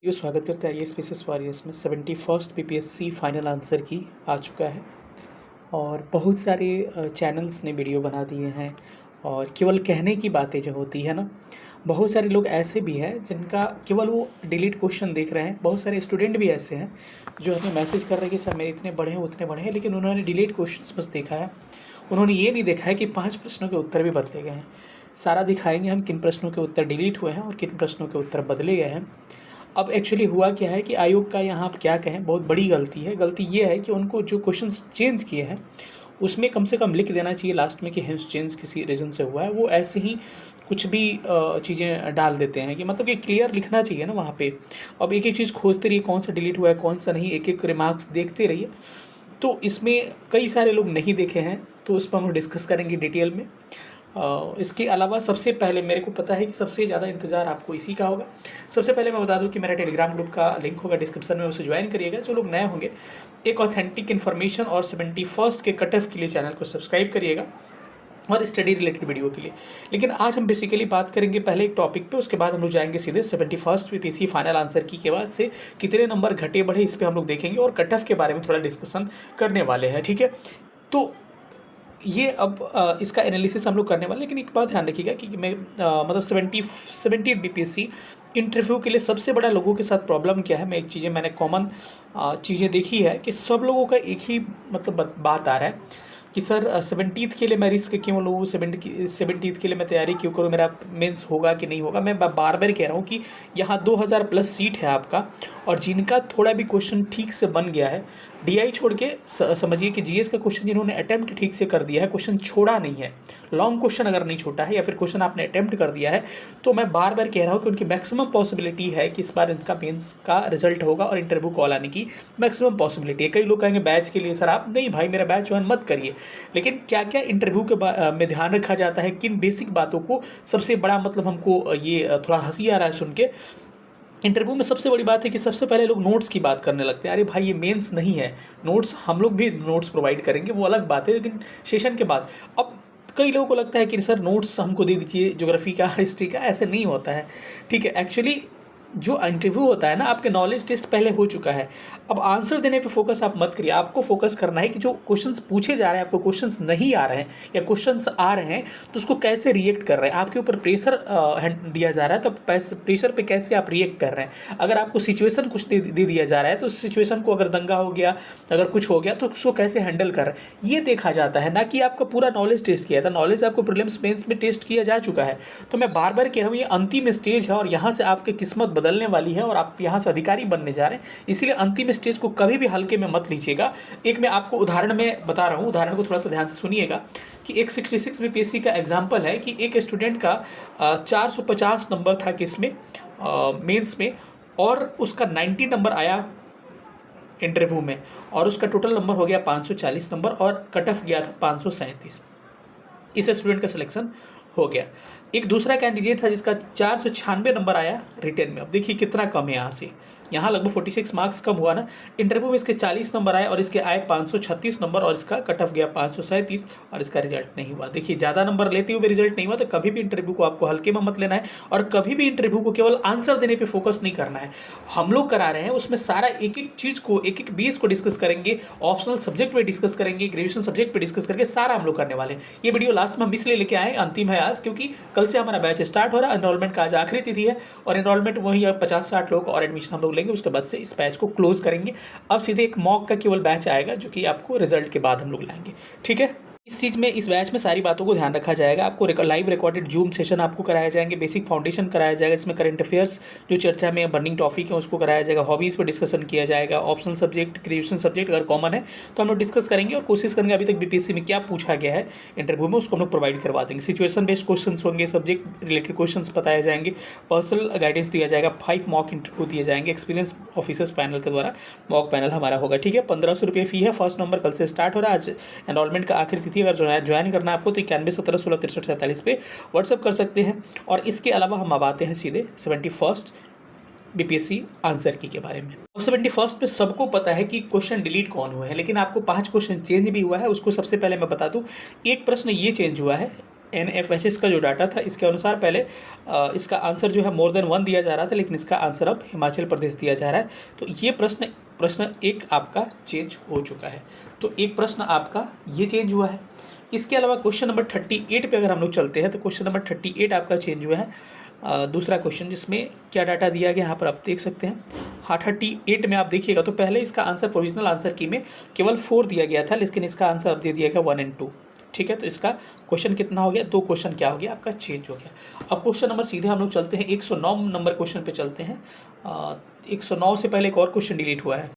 यो स्वागत करते हैं आईएएस पीसीएस वॉरियर्स में 71st पीपीएससी फाइनल आंसर की आ चुका है। और बहुत सारे चैनल्स ने वीडियो बना दिए हैं और केवल कहने की बातें जो होती है ना, बहुत सारे लोग ऐसे भी हैं जिनका केवल वो डिलीट क्वेश्चन देख रहे हैं। बहुत सारे स्टूडेंट भी ऐसे हैं जो हमें मैसेज कर रहे हैं कि सर मेरे इतने बड़े हैं उतने बड़े हैं, लेकिन उन्होंने डिलीट क्वेश्चन बस देखा है। उन्होंने ये नहीं देखा है कि 5 प्रश्नों के उत्तर भी बदले गए हैं। सारा दिखाएंगे हम किन प्रश्नों के उत्तर डिलीट हुए हैं और किन प्रश्नों के उत्तर बदले गए हैं। अब एक्चुअली हुआ क्या है कि आयोग का यहाँ आप क्या कहें, बहुत बड़ी गलती है। गलती ये है कि उनको जो क्वेश्चंस चेंज किए हैं उसमें कम से कम लिख देना चाहिए लास्ट में कि हेंस चेंज किसी रीज़न से हुआ है। वो ऐसे ही कुछ भी चीज़ें डाल देते हैं कि मतलब ये क्लियर लिखना चाहिए ना वहाँ पे। अब एक एक चीज़ खोजते रहिए, कौन सा डिलीट हुआ है कौन सा नहीं, एक एक रिमार्क्स देखते रहिए। तो इसमें कई सारे लोग नहीं देखे हैं, तो उस पर हम डिस्कस करेंगे डिटेल में। इसके अलावा सबसे पहले मेरे को पता है कि सबसे ज़्यादा इंतज़ार आपको इसी का होगा। सबसे पहले मैं बता दूं कि मेरा टेलीग्राम ग्रुप का लिंक होगा डिस्क्रिप्शन में, उसे ज्वाइन करिएगा। जो लोग नए होंगे, एक ऑथेंटिक इन्फॉर्मेशन और 71st के कट ऑफ के लिए चैनल को सब्सक्राइब करिएगा और स्टडी रिलेटेड वीडियो के लिए। लेकिन आज हम बेसिकली बात करेंगे पहले एक टॉपिक पे, उसके बाद हम लोग जाएंगे सीधे 71st पीपीएससी फाइनल आंसर की के बाद से कितने नंबर घटे बढ़े इस पर हम लोग देखेंगे और कट ऑफ के बारे में थोड़ा डिस्कशन करने वाले हैं। ठीक है, तो ये अब इसका एनालिसिस हम लोग करने वाले। लेकिन एक बात ध्यान रखिएगा कि मैं मतलब 70 बीपीएससी इंटरव्यू के लिए सबसे बड़ा लोगों के साथ प्रॉब्लम क्या है, मैं एक चीज़ें मैंने कॉमन चीज़ें देखी है कि सब लोगों का एक ही मतलब बात आ रहा है कि सर 70th के लिए मैं रिस्क क्यों लूँ, 70th के लिए मैं तैयारी क्यों करूँ, मेरा मेंस होगा कि नहीं होगा। मैं बार बार कह रहा हूँ कि यहाँ 2000 प्लस सीट है आपका, और जिनका थोड़ा भी क्वेश्चन ठीक से बन गया है, डीआई छोड़ के समझिए कि जीएस का क्वेश्चन जिन्होंने अटेम्प्ट ठीक से कर दिया है, क्वेश्चन छोड़ा नहीं है, लॉन्ग क्वेश्चन अगर नहीं छोटा है या फिर क्वेश्चन आपने अटेम्प्ट कर दिया है, तो मैं बार बार कह रहा हूँ कि उनकी मैक्सिमम पॉसिबिलिटी है कि इस बार इनका मेंस का रिजल्ट होगा और इंटरव्यू कॉल आने की मैक्सिमम पॉसिबिलिटी है। कई लोग कहेंगे बैच के लिए सर आप नहीं भाई मेरा बैच ज्वाइन मत करिए, लेकिन क्या क्या इंटरव्यू के में ध्यान रखा जाता है, किन बेसिक बातों को। सबसे बड़ा मतलब हमको ये थोड़ा हंसी आ रहा है सुन के, इंटरव्यू में सबसे बड़ी बात है कि सबसे पहले लोग नोट्स की बात करने लगते हैं। अरे भाई ये मेंस नहीं है, नोट्स हम लोग भी नोट्स प्रोवाइड करेंगे, वो अलग बात है, लेकिन सेशन के बाद। अब कई लोगों को लगता है कि सर नोट्स हमको दे दीजिए ज्योग्राफी का, हिस्ट्री का, ऐसे नहीं होता है। ठीक है, एक्चुअली जो इंटरव्यू होता है ना, आपके नॉलेज टेस्ट पहले हो चुका है। अब आंसर देने पे फोकस आप मत करिए, आपको फोकस करना है कि जो क्वेश्चंस पूछे जा रहे हैं, आपको क्वेश्चंस नहीं आ रहे हैं या क्वेश्चंस आ रहे हैं तो उसको कैसे रिएक्ट कर रहे हैं। आपके ऊपर प्रेशर दिया जा रहा है, तो प्रेशर पे कैसे आप रिएक्ट कर रहे हैं। अगर आपको सिचुएशन कुछ दे दिया जा रहा है, तो उस सिचुएशन को अगर दंगा हो गया, अगर कुछ हो गया, तो उसको कैसे हैंडल कर रहे हैं ये देखा जाता है, ना कि आपका पूरा नॉलेज टेस्ट किया था। नॉलेज आपको प्रीलिम्स मेंस में टेस्ट किया जा चुका है। तो मैं बार बार कह रहा हूँ ये अंतिम स्टेज है और यहाँ से आपकी किस्मत बदलने वाली है और आप यहाँ से अधिकारी बनने जा रहे हैं। इसलिए अंतिम स्टेज को कभी भी हल्के में मत लीजिएगा। एक मैं आपको उदाहरण में बता रहा हूँ, उदाहरण को थोड़ा सा ध्यान से सुनिएगा कि एक 66 बीपीएससी का एग्जाम्पल है कि एक स्टूडेंट का 450 नंबर था किसमें, मेंस में, और उसका 90 नंबर आया इंटरव्यू में, और उसका टोटल नंबर हो गया 540 नंबर और कट ऑफ गया था 537। इस स्टूडेंट का सिलेक्शन हो गया। एक दूसरा कैंडिडेट था जिसका 496 नंबर आया रिटर्न में। अब देखिए कितना कम है, यहाँ से यहाँ लगभग 46 मार्क्स कम हुआ ना। इंटरव्यू में इसके 40 नंबर आए और इसके आए 536 नंबर और इसका कट ऑफ गया 537 और इसका रिजल्ट नहीं हुआ। देखिए ज़्यादा नंबर लेते हुए रिजल्ट नहीं हुआ। तो कभी भी इंटरव्यू को आपको हल्के में मत लेना है और कभी भी इंटरव्यू को केवल आंसर देने पर फोकस नहीं करना है। हम लोग करा रहे हैं उसमें सारा एक एक चीज़ को, एक एक बेस को डिस्कस करेंगे, ऑप्शनल सब्जेक्ट पर डिस्कस करेंगे, ग्रेजुएशन सब्जेक्ट पर डिस्कस करके सारा हम लोग करने वाले हैं। ये वीडियो लास्ट में हम इसलिए लेके आए, अंतिम है आज, क्योंकि कल से हमारा बैच स्टार्ट हो रहा है। एनरोलमेंट का आज आखिरी तिथि है और एनरोलमेंट वही 50-60 लोग और एडमिशन हम लोग लेंगे, उसके बाद से इस बैच को क्लोज करेंगे। अब सीधे एक मॉक का केवल बैच आएगा जो कि आपको रिजल्ट के बाद हम लोग लाएंगे। ठीक है, इस चीज़ में, इस बैच में सारी बातों को ध्यान रखा जाएगा। आपको लाइव रिकॉर्डेड जूम सेशन आपको कराया जाएंगे, बेसिक फाउंडेशन कराया जाएगा, इसमें करंट अफेयर्स जो चर्चा में बर्निंग टॉपिक है उसको कराया जाएगा, हॉबीज़ पर डिस्कशन किया जाएगा, ऑप्शनल सब्जेक्ट, ग्रेजुएशन सब्जेक्ट अगर कॉमन है तो हम लोग डिस्कस करेंगे और कोशिश करेंगे अभी तक बीपीएससी में क्या पूछा गया है इंटरव्यू में उसको हम लोग प्रोवाइड करवा देंगे। सिचुएशन बेस्ड क्वेश्चन होंगे, सब्जेक्ट रिलेटेड क्वेश्चन बताए जाएंगे, पर्सनल गाइडेंस दिया जाएगा, 5 मॉक इंटरव्यू दिए जाएंगे एक्सपीरियंस ऑफिसर्स पैनल के द्वारा। मॉक पैनल हमारा होगा। ठीक है, 1500 रुपये फी है। फर्स्ट नंबर कल से स्टार्ट हो रहा है। आज एनरोलमेंट का आखिरी तिथि, अगर ज्वाइन करना आपको तो 91 17 16 63 पे व्हाट्सअप कर सकते हैं। और इसके अलावा हम अब आते हैं सीधे 71st बीपीएससी आंसर की के बारे में। अब 71st पे सबको पता है कि क्वेश्चन डिलीट कौन हुए हैं, लेकिन आपको 5 क्वेश्चन चेंज भी हुआ है। उसको सबसे पहले मैं बता दूं, एक प्रश्न ये चेंज हुआ है NFHS का जो डाटा था इसके अनुसार पहले इसका आंसर जो है मोर देन 1 दिया जा रहा था, लेकिन इसका आंसर अब हिमाचल प्रदेश दिया जा रहा है। तो ये प्रश्न एक आपका चेंज हो चुका है। तो एक प्रश्न आपका ये चेंज हुआ है। इसके अलावा क्वेश्चन नंबर 38 पे अगर हम लोग चलते हैं तो क्वेश्चन नंबर 38 आपका चेंज हुआ है। दूसरा क्वेश्चन जिसमें क्या डाटा दिया गया यहाँ पर आप देख सकते हैं। हाँ, 38 में आप देखिएगा तो पहले इसका आंसर प्रोविजनल आंसर की में केवल 4 दिया गया था, लेकिन इसका आंसर अब दे दिया गया 1 और 2। ठीक है, तो इसका क्वेश्चन कितना हो गया, 2 क्वेश्चन क्या हो गया आपका चेंज हो गया। अब क्वेश्चन नंबर सीधे हम लोग चलते हैं 109 नंबर क्वेश्चन पे चलते हैं। 109 से पहले एक और क्वेश्चन डिलीट हुआ है।